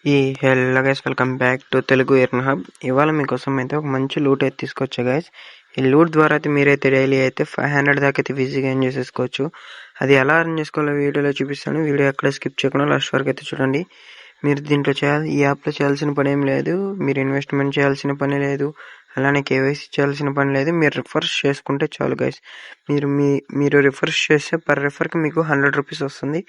Hello guys, welcome back to Telugu earn hub. ఇవాళ మీకోసం అయితే ఒక మంచి లూట్ అయితే తీసుకొచ్చా గైస్. ఈ లూట్ ద్వారా అయితే మీరైతే డైలీ అయితే 500 దాకా అయితే ఈజీగా ఎర్న్ చేసేసుకోవచ్చు. అది ఎలా ఎర్న్ చేసుకోవాలో వీడియోలో చూపిస్తాను. వీడియో ఎక్కడ స్కిప్ చేయకుండా లాస్ట్ వరకు అయితే చూడండి. మీరు దీంట్లో ఈ యాప్లో చేయాల్సిన పని ఏం లేదు. మీరు ఇన్వెస్ట్మెంట్ చేయాల్సిన పని లేదు, అలానే కేవైసీ చేయాల్సిన పని లేదు. మీరు రిఫర్స్ చేసుకుంటే చాలు గైస్. మీరు రిఫర్స్ చేస్తే పర్ రిఫర్కి మీకు 100 రూపీస్ వస్తుంది.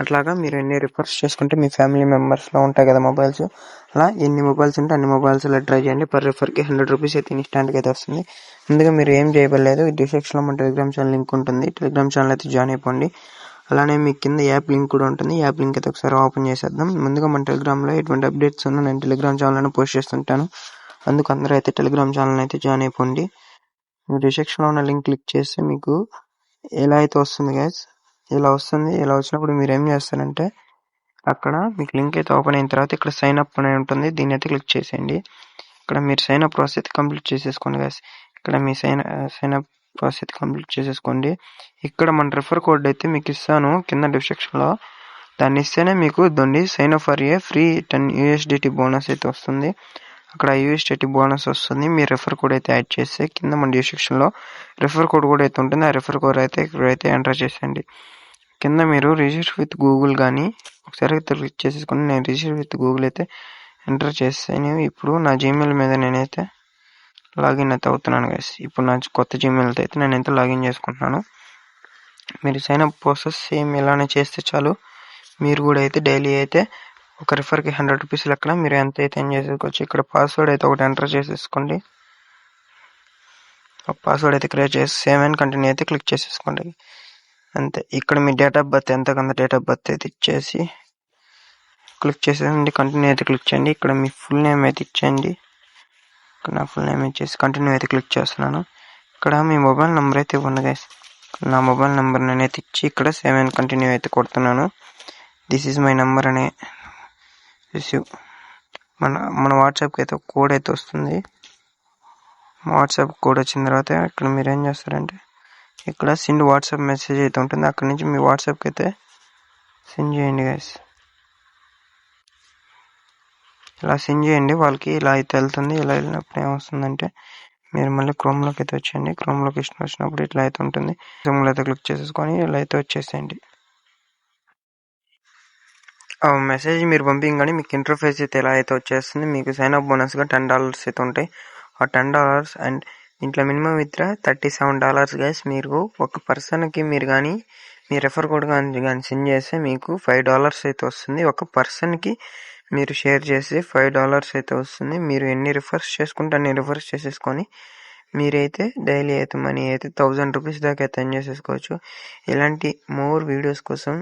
అట్లాగా మీరు ఎన్ని రిఫర్స్ చేసుకుంటే మీ ఫ్యామిలీ మెంబర్స్లో ఉంటాయి కదా మొబైల్స్, అలా ఎన్ని మొబైల్స్ ఉంటే అన్ని మొబైల్స్లో ట్రై చేయండి. పర్ రిఫర్కి 100 రూపీస్ అయితే ఇన్స్టాంట్గా అయితే వస్తుంది. ముందుగా మీరు ఏం చేయలేదు, డిస్క్రిప్షన్లో మన టెలిగ్రామ్ ఛానల్ లింక్ ఉంటుంది. టెలిగ్రామ్ ఛానల్ అయితే జాయిన్ అయిపోండి. అలానే మీకు కింద యాప్ లింక్ కూడా ఉంటుంది. యాప్ లింక్ అయితే ఒకసారి ఓపెన్ చేసేద్దాం. ముందుగా మన టెలిగ్రామ్లో ఎటువంటి అప్డేట్స్ ఉన్నా నేను టెలిగ్రామ్ ఛానల్ని పోస్ట్ చేస్తుంటాను. అందుకు అందరూ అయితే టెలిగ్రామ్ ఛానల్ అయితే జాయిన్ అయిపోండి. మీరు డిస్క్రిప్షన్లో ఉన్న లింక్ క్లిక్ చేస్తే మీకు ఎలా అయితే వస్తుంది గైస్, ఇలా వస్తుంది. ఇలా వచ్చినప్పుడు మీరు ఏం చేస్తారంటే అక్కడ మీకు లింక్ అయితే ఓపెన్ అయిన తర్వాత ఇక్కడ సైన్ అప్ అని ఉంటుంది. దీన్ని అయితే క్లిక్ చేసేయండి. ఇక్కడ మీరు సైన్ అప్ ప్రాసెస్ అయితే కంప్లీట్ చేసేసుకోండి గైస్. ఇక్కడ మీ సైన్ అప్ ప్రాసెస్ అయితే కంప్లీట్ చేసేసుకోండి. ఇక్కడ మన రిఫర్ కోడ్ అయితే మీకు ఇస్తాను కింద డిస్క్రిప్షన్లో. దాన్ని ఇస్తేనే మీకు దొండి sign up for a free 10 USDT bonus అయితే వస్తుంది. అక్కడ USDT బోనస్ వస్తుంది. మీరు రెఫర్ కోడ్ అయితే యాడ్ చేస్తే కింద మన డిస్క్రిప్షన్లో రెఫర్ కోడ్ కూడా అయితే ఉంటుంది. ఆ రెఫర్ కోడ్ అయితే ఇక్కడైతే ఎంటర్ చేసేయండి. కింద మీరు రిజిస్టర్ విత్ గూగుల్ కానీ ఒకసారి అయితే క్లిక్ చేసేసుకుని నేను రిజిస్టర్ విత్ గూగుల్ అయితే ఎంటర్ చేస్తాను. ఇప్పుడు నా జీమెయిల్ మీద నేనైతే లాగిన్ అయితే అవుతున్నాను గైస్. ఇప్పుడు నా కొత్త జీమెయిల్తో అయితే నేనైతే లాగిన్ చేసుకుంటున్నాను. మీరు సైన్ అప్ ప్రాసెస్ సేమ్ ఇలానే చేస్తే చాలు. మీరు కూడా అయితే డైలీ అయితే ఒక రిఫర్కి 100 రూపీస్ లెక్కన మీరు ఎంత అయితే ఎంజాయ్ చేసుకోవచ్చు. ఇక్కడ పాస్వర్డ్ అయితే ఒకటి ఎంటర్ చేసేసుకోండి. ఒక పాస్వర్డ్ అయితే క్రియేట్ చేసి సేమ్ అండ్ కంటిన్యూ అయితే క్లిక్ చేసేసుకోండి. అంతే. ఇక్కడ మీ డేట్ ఆఫ్ బర్త్ ఎంత కొంత డేట్ ఆఫ్ బర్త్ అయితే ఇచ్చేసి క్లిక్ చేసేయండి. కంటిన్యూ అయితే క్లిక్ చేయండి. ఇక్కడ మీ ఫుల్ నేమ్ అయితే ఇచ్చేయండి. ఇక్కడ నా ఫుల్ నేమ్ ఇచ్చేసి కంటిన్యూ అయితే క్లిక్ చేస్తున్నాను. ఇక్కడ మీ మొబైల్ నెంబర్ అయితే ఇవ్వండి గైస్. నా మొబైల్ నెంబర్ నేనైతే ఇచ్చి ఇక్కడ సేవ్ అండ్ కంటిన్యూ అయితే కొడుతున్నాను. దిస్ ఈజ్ మై నెంబర్ అనే రిసీవ్. మన వాట్సాప్కి అయితే ఒక కోడ్ అయితే వస్తుంది. వాట్సాప్ కోడ్ వచ్చిన తర్వాత ఇక్కడ మీరు ఏం చేస్తారంటే ఇక్కడ సెండ్ వాట్సాప్ మెసేజ్ అయితే ఉంటుంది. అక్కడ నుంచి మీ వాట్సాప్కి అయితే సెండ్ చేయండి గైస్. ఇలా సెండ్ చేయండి. వాళ్ళకి ఇలా అయితే వెళ్తుంది. ఇలా వెళ్ళినప్పుడు ఏమొస్తుందంటే మీరు మళ్ళీ క్రోమ్లోకి అయితే వచ్చేయండి. క్రోమ్ లొకేషన్ వచ్చినప్పుడు ఇట్లా అయితే ఉంటుంది. క్రోమ్లో అయితే క్లిక్ చేసేసుకొని ఇలా అయితే వచ్చేసేయండి. ఆ మెసేజ్ మీరు పంపించగానే మీకు ఇంటర్ఫేస్ అయితే ఎలా అయితే వచ్చేస్తుంది. మీకు సైన్ అప్ బోనస్గా $10 అయితే ఉంటాయి. ఆ $10 అండ్ ఇంట్లో మినిమం విత్డ్రా $37 గైస్. మీరు ఒక పర్సన్కి మీరు కానీ మీ రెఫర్ కోడ్ కానీ సెండ్ చేస్తే మీకు $5 అయితే వస్తుంది. ఒక పర్సన్కి మీరు షేర్ చేసి $5 అయితే వస్తుంది. మీరు ఎన్ని రిఫర్స్ చేసుకుంటే అన్ని రిఫర్స్ చేసేసుకొని మీరైతే డైలీ అయితే మనీ అయితే 1000 రూపీస్ దాకా అయితే ఎర్న్ చేసేసుకోవచ్చు. ఇలాంటి మోర్ వీడియోస్ కోసం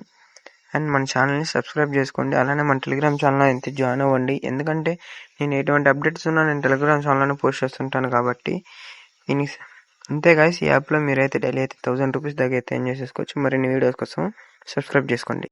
అండ్ మన ఛానల్ని సబ్స్క్రైబ్ చేసుకోండి. అలానే మన టెలిగ్రామ్ ఛానల్ అయితే జాయిన్ అవ్వండి. ఎందుకంటే నేను ఎటువంటి అప్డేట్స్ ఉన్నా నేను టెలిగ్రామ్ ఛానల్ని పోస్ట్ చేస్తుంటాను కాబట్టి. అంతే గాయస్, ఈ యాప్లో మీరైతే డైలీ అయితే 1000 రూపీస్ దాకా అయితే ఎర్న్ చేసేసుకోవచ్చు. మరిన్ని వీడియోస్ కోసం సబ్స్క్రైబ్ చేసుకోండి.